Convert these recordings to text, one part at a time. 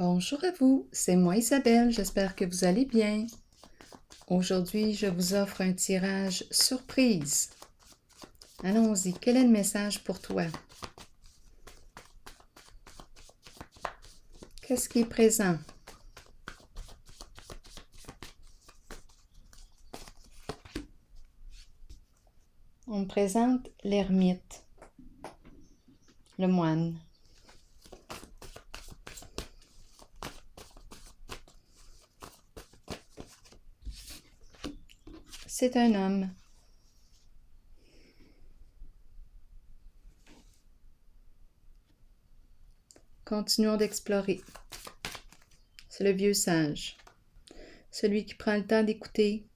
Bonjour à vous, c'est moi Isabelle, j'espère que vous allez bien. Aujourd'hui, je vous offre un tirage surprise. Allons-y, quel est le message pour toi? Qu'est-ce qui est présent? On me présente l'ermite, le moine. C'est un homme. Continuons d'explorer. C'est le vieux sage, celui qui prend le temps d'écouter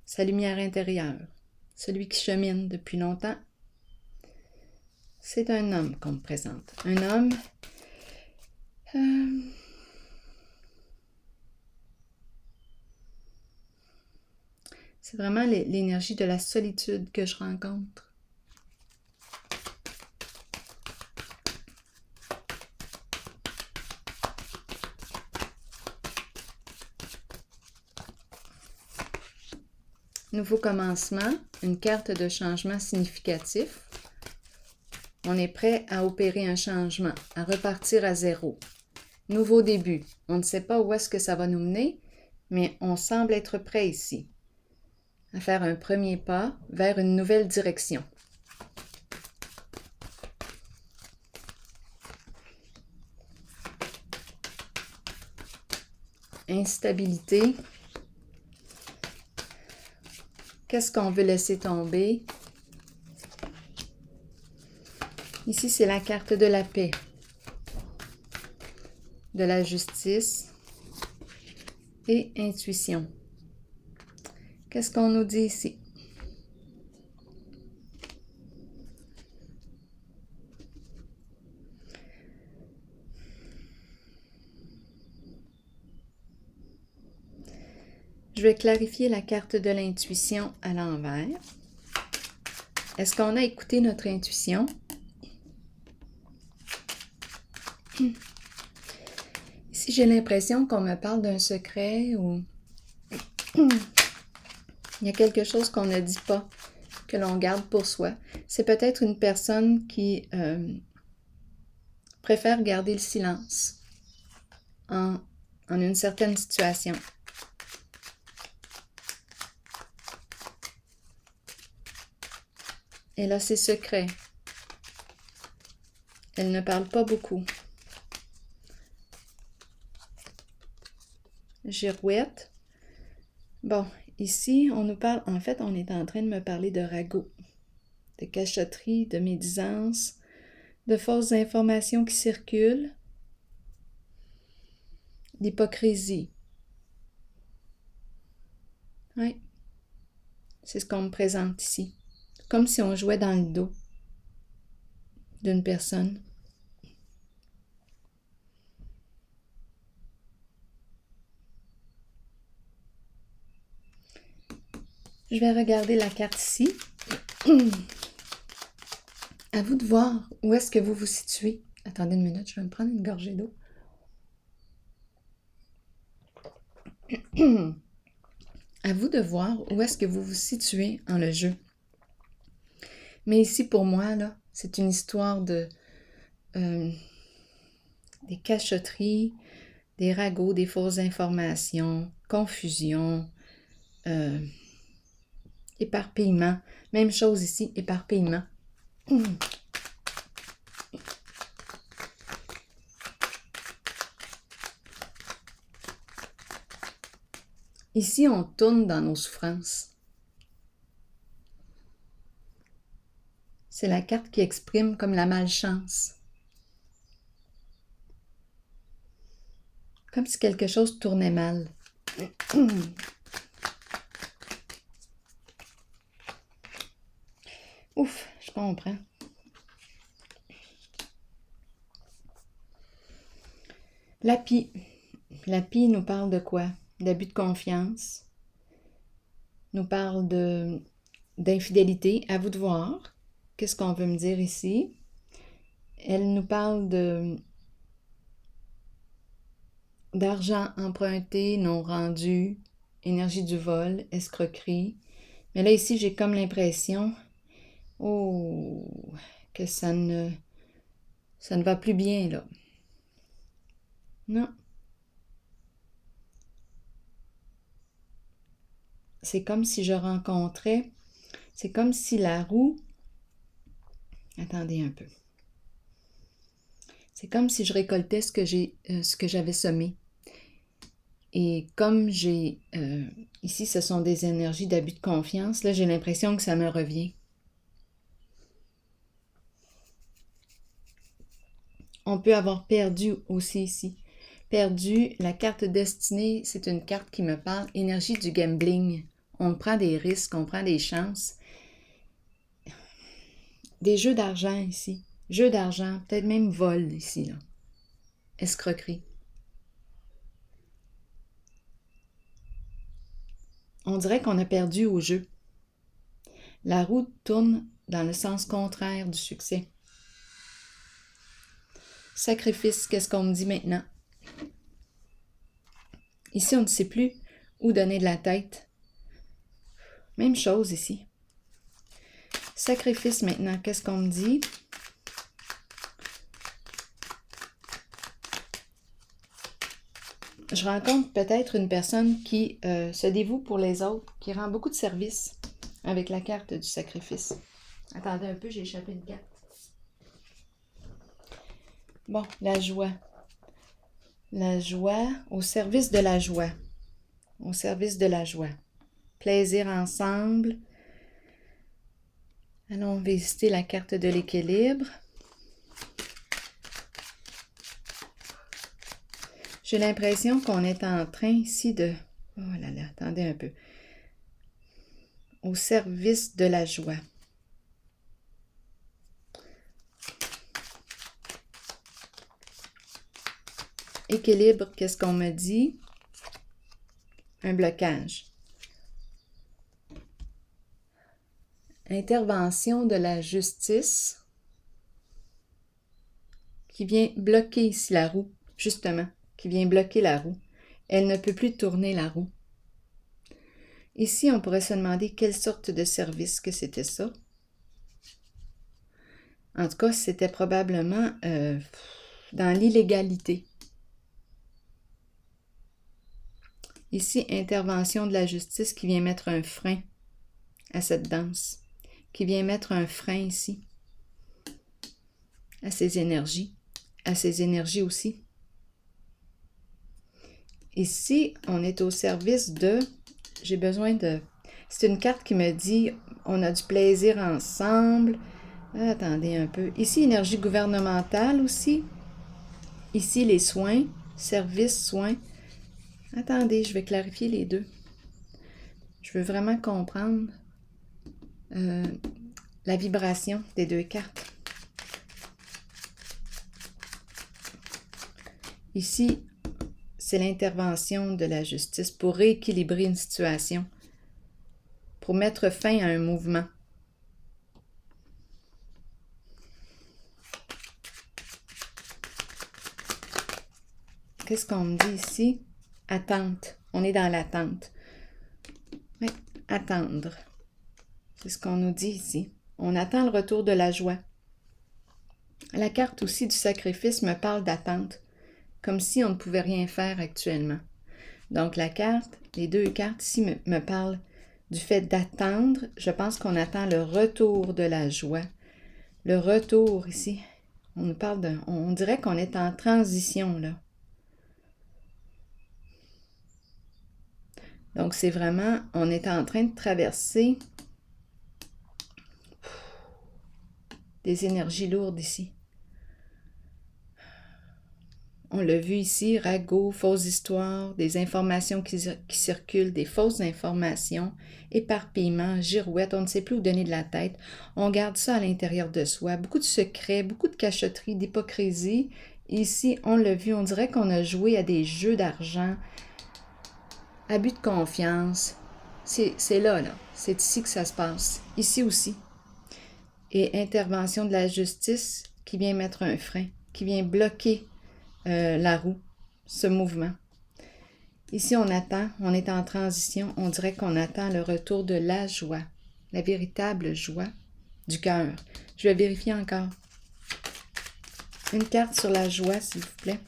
sa lumière intérieure, celui qui chemine depuis longtemps. C'est un homme qu'on me présente. Un homme c'est vraiment l'énergie de la solitude que je rencontre. Nouveau commencement, une carte de changement significatif. On est prêt à opérer un changement, à repartir à zéro. Nouveau début. On ne sait pas où est-ce que ça va nous mener, mais on semble être prêt ici à faire un premier pas vers une nouvelle direction. Instabilité. Qu'est-ce qu'on veut laisser tomber? Ici, c'est la carte de la paix, de la justice et intuition. Qu'est-ce qu'on nous dit ici? Je vais clarifier la carte de l'intuition à l'envers. Est-ce qu'on a écouté notre intuition? Ici, j'ai l'impression qu'on me parle d'un secret ou il y a quelque chose qu'on ne dit pas, que l'on garde pour soi. C'est peut-être une personne qui préfère garder le silence en une certaine situation. Elle a ses secrets. Elle ne parle pas beaucoup. Girouette. Bon, ici, on nous parle, en fait, on est en train de me parler de ragots, de cachotterie, de médisance, de fausses informations qui circulent, d'hypocrisie. Oui, c'est ce qu'on me présente ici. Comme si on jouait dans le dos d'une personne. Je vais regarder la carte ici. À vous de voir où est-ce que vous vous situez. Attendez une minute, je vais me prendre une gorgée d'eau. À vous de voir où est-ce que vous vous situez en le jeu. Mais ici, pour moi, là, c'est une histoire de des cachotteries, des ragots, des fausses informations, confusion, éparpillement. Même chose ici, éparpillement. Ici, on tourne dans nos souffrances. C'est la carte qui exprime comme la malchance. Comme si quelque chose tournait mal. Ouf, je comprends. L'API. L'API nous parle de quoi? D'abus de confiance. Nous parle d'infidélité. À vous de voir. Qu'est-ce qu'on veut me dire ici? Elle nous parle d'argent emprunté, non rendu, énergie du vol, escroquerie. Mais là, ici, j'ai comme l'impression, oh, que ça ne va plus bien, là. Non. C'est comme si je rencontrais, c'est comme si la roue, attendez un peu. C'est comme si je récoltais ce que j'avais semé. Et comme j'ai, ici, ce sont des énergies d'abus de confiance, là, j'ai l'impression que ça me revient. On peut avoir perdu aussi ici. Perdu, la carte destinée, c'est une carte qui me parle, énergie du gambling. On prend des risques, on prend des chances. Des jeux d'argent ici. Jeux d'argent, peut-être même vol ici, là. Escroquerie. On dirait qu'on a perdu au jeu. La roue tourne dans le sens contraire du succès. Sacrifice, qu'est-ce qu'on me dit maintenant? Ici, on ne sait plus où donner de la tête. Même chose ici. Sacrifice maintenant, qu'est-ce qu'on me dit? Je rencontre peut-être une personne qui se dévoue pour les autres, qui rend beaucoup de services avec la carte du sacrifice. Attendez un peu, j'ai échappé une carte. Bon, la joie. La joie, au service de la joie. Au service de la joie. Plaisir ensemble. Allons visiter la carte de l'équilibre. J'ai l'impression qu'on est en train ici de... Oh là là, attendez un peu. Au service de la joie. Équilibre, qu'est-ce qu'on me dit? Un blocage. Intervention de la justice qui vient bloquer ici la roue, justement, qui vient bloquer la roue. Elle ne peut plus tourner la roue. Ici, on pourrait se demander quelle sorte de service que c'était ça. En tout cas, c'était probablement dans l'illégalité. Ici, intervention de la justice qui vient mettre un frein à cette danse, qui vient mettre un frein ici à ses énergies aussi. Ici, on est au service de... J'ai besoin de... C'est une carte qui me dit, on a du plaisir ensemble. Attendez un peu. Ici, énergie gouvernementale aussi. Ici, les soins, services, soins. Attendez, je vais clarifier les deux. Je veux vraiment comprendre la vibration des deux cartes. Ici, c'est l'intervention de la justice pour rééquilibrer une situation, pour mettre fin à un mouvement. Qu'est-ce qu'on me dit ici? Attente. On est dans l'attente. Oui, attendre. C'est ce qu'on nous dit ici. On attend le retour de la joie. La carte aussi du sacrifice me parle d'attente, comme si on ne pouvait rien faire actuellement. Donc la carte, les deux cartes ici me parlent du fait d'attendre. Je pense qu'on attend le retour de la joie. Le retour ici, on nous parle de... On dirait qu'on est en transition là. Donc c'est vraiment, on est en train de traverser des énergies lourdes ici. On l'a vu ici, ragots, fausses histoires, des informations qui circulent, des fausses informations, éparpillement, girouette, on ne sait plus où donner de la tête. On garde ça à l'intérieur de soi. Beaucoup de secrets, beaucoup de cachotterie, d'hypocrisie. Ici, on l'a vu, on dirait qu'on a joué à des jeux d'argent, abus de confiance. C'est là. C'est ici que ça se passe. Ici aussi. Et intervention de la justice qui vient mettre un frein, qui vient bloquer la roue, ce mouvement. Ici, on attend, on est en transition, on dirait qu'on attend le retour de la joie, la véritable joie du cœur. Je vais vérifier encore. Une carte sur la joie, s'il vous plaît.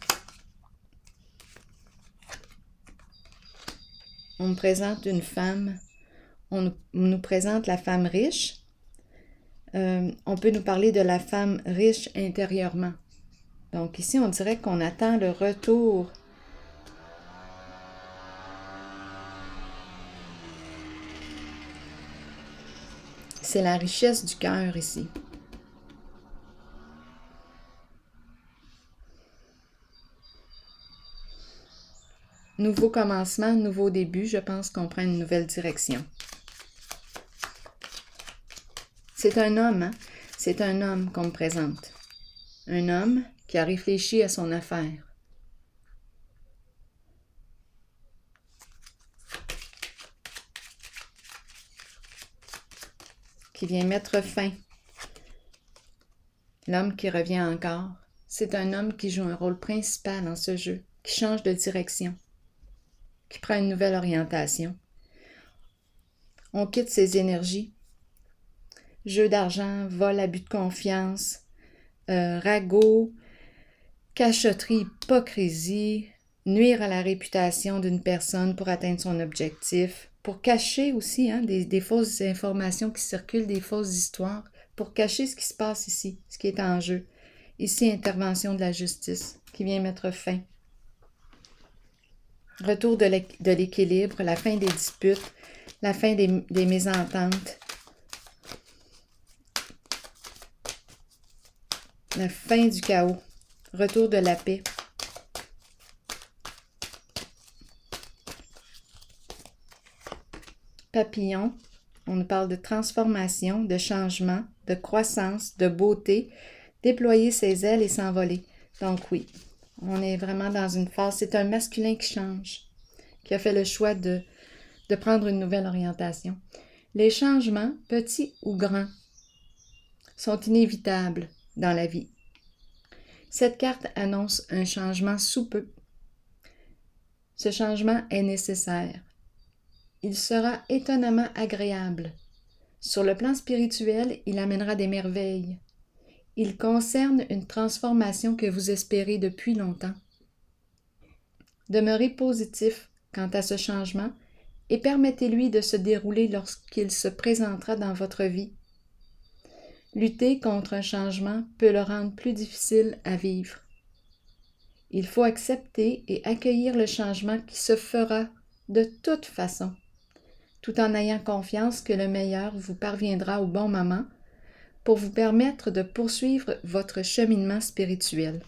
On me présente une femme, on nous présente la femme riche. On peut nous parler de la femme riche intérieurement. Donc ici, on dirait qu'on attend le retour c'est la richesse du cœur ici. Nouveau commencement, nouveau début, je pense qu'on prend une nouvelle direction. C'est un homme, hein? C'est un homme qu'on me présente. Un homme qui a réfléchi à son affaire. Qui vient mettre fin. L'homme qui revient encore. C'est un homme qui joue un rôle principal dans ce jeu, qui change de direction, qui prend une nouvelle orientation. On quitte ses énergies. Jeu d'argent, vol, abus de confiance, ragot, cachotterie, hypocrisie, nuire à la réputation d'une personne pour atteindre son objectif, pour cacher aussi des fausses informations qui circulent, des fausses histoires, pour cacher ce qui se passe ici, ce qui est en jeu. Ici, intervention de la justice qui vient mettre fin. Retour de l'équilibre, la fin des disputes, la fin des mésententes, la fin du chaos, retour de la paix. Papillon, on nous parle de transformation, de changement, de croissance, de beauté, déployer ses ailes et s'envoler. Donc oui, on est vraiment dans une phase, c'est un masculin qui change, qui a fait le choix de prendre une nouvelle orientation. Les changements, petits ou grands, sont inévitables dans la vie. Cette carte annonce un changement sous peu. Ce changement est nécessaire. Il sera étonnamment agréable. Sur le plan spirituel, il amènera des merveilles. Il concerne une transformation que vous espérez depuis longtemps. Demeurez positif quant à ce changement et permettez-lui de se dérouler lorsqu'il se présentera dans votre vie. Lutter contre un changement peut le rendre plus difficile à vivre. Il faut accepter et accueillir le changement qui se fera de toute façon, tout en ayant confiance que le meilleur vous parviendra au bon moment pour vous permettre de poursuivre votre cheminement spirituel.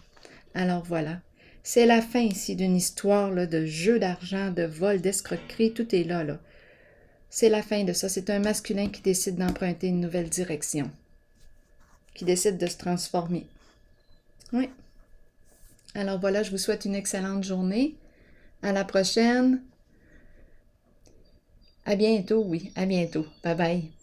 Alors voilà, c'est la fin ici d'une histoire là, de jeu d'argent, de vol, d'escroquerie, tout est là. C'est la fin de ça, c'est un masculin qui décide d'emprunter une nouvelle direction, qui décide de se transformer. Oui. Alors voilà, je vous souhaite une excellente journée. À la prochaine. À bientôt, oui, à bientôt. Bye bye.